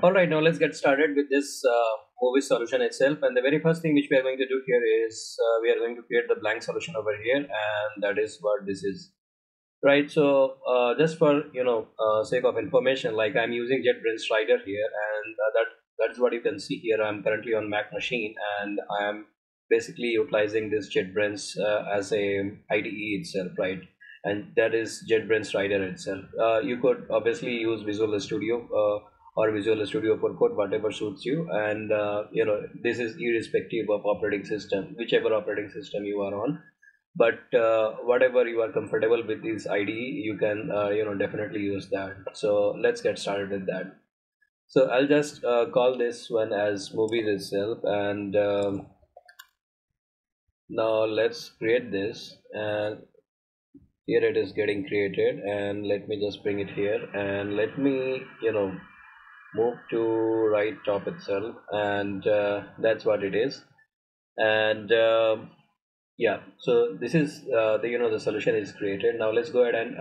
All right, now let's get started with this movie solution itself. And the very first thing which we are going to do here is we are going to create the blank solution over here, and that is what this is. Right. So just for sake of information, like I'm using JetBrains Rider here, and that's what you can see here. I'm currently on Mac machine, and I am basically utilizing this JetBrains as a IDE itself, right? And that is JetBrains Rider itself. You could obviously use Visual Studio or Visual Studio for Code, whatever suits you. And this is irrespective of operating system, whichever operating system you are on. But whatever you are comfortable with this IDE, you can definitely use that. So let's get started with that. So I'll just call this one as movies itself, and now let's create this. And here it is getting created, and let me just bring it here, and let me move to right top itself, and that's what it is. And yeah, so this is the solution is created. Now let's go ahead and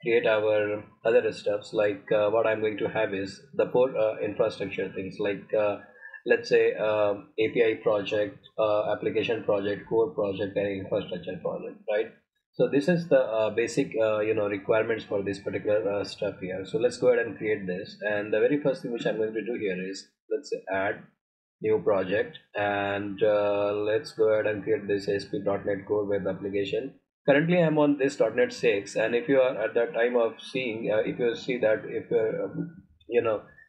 create our other stuffs. Like what I'm going to have is the core infrastructure things, like let's say API project, application project, core project, and infrastructure project, right? So this is the basic requirements for this particular stuff here. So let's go ahead and create this. And the very first thing which I'm going to do here is, let's say, add new project, and let's go ahead and create this ASP.NET Core web application. Currently I'm on this .NET 6, and if you are at the time of seeing, if you see that if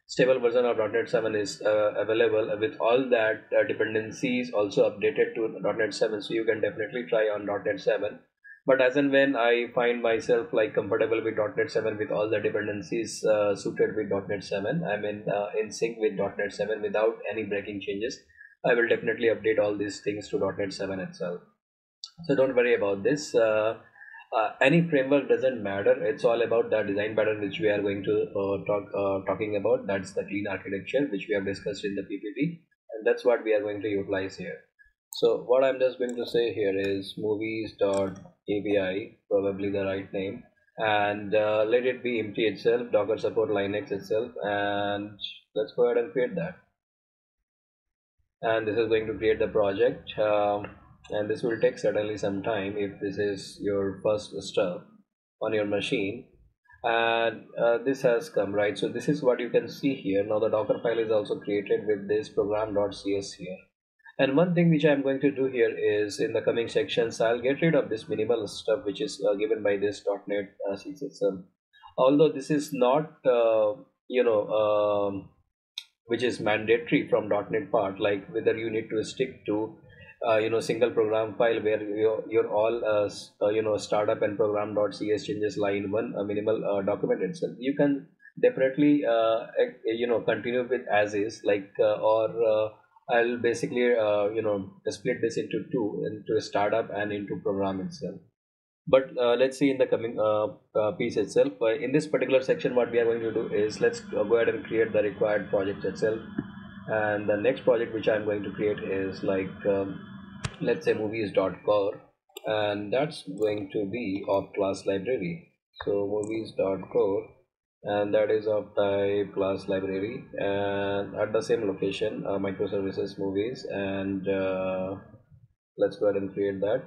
stable version of .NET 7 is available with all that dependencies also updated to .NET 7, so you can definitely try on .NET 7. But as and when I find myself like comfortable with .NET 7 with all the dependencies suited with .NET 7, I'm in sync with .NET 7 without any breaking changes, I will definitely update all these things to .NET 7 itself. So don't worry about this. Any framework doesn't matter. It's all about the design pattern which we are going to talking about. That's the clean architecture which we have discussed in the PPT, and that's what we are going to utilize here. So what I'm just going to say here is movies.api, probably the right name, and let it be empty itself, Docker support Linux itself, and let's go ahead and create that. And this is going to create the project, and this will take certainly some time if this is your first stuff on your machine. And this has come, right? So this is what you can see here. Now the Docker file is also created with this program.cs here. And one thing which I'm going to do here is, in the coming sections, I'll get rid of this minimal stuff which is given by this .NET 6 system. Although this is not, which is mandatory from .NET part, like whether you need to stick to, single program file where your all, startup and program.cs changes lie in one minimal document itself. You can definitely, continue with as is, like, or I'll basically split this into two, into a startup and into program itself. But let's see in the coming piece itself. In this particular section, what we are going to do is, let's go ahead and create the required project itself. And the next project which I'm going to create is like, let's say movies.core, and that's going to be of class library. So movies.core, and that is of type class library, and at the same location microservices movies, and let's go ahead and create that.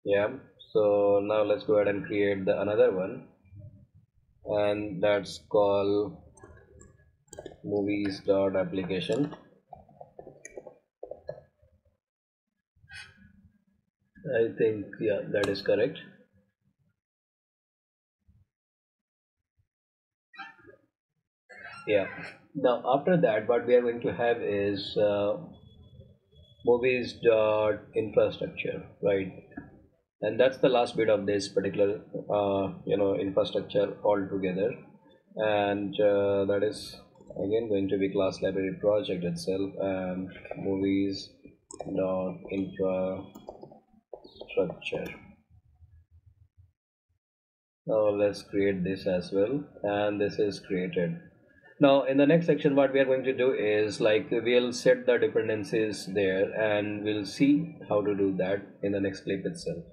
Yeah, so now let's go ahead and create the another one, and that's called movies.application. I think, yeah, that is correct. Yeah, now after that what we are going to have is movies dot infrastructure, right? And that's the last bit of this particular infrastructure altogether. And that is again going to be class library project itself, and movies dot infrastructure. Now let's create this as well, and this is created. Now in the next section what we are going to do is, like, we'll set the dependencies there, and we'll see how to do that in the next clip itself.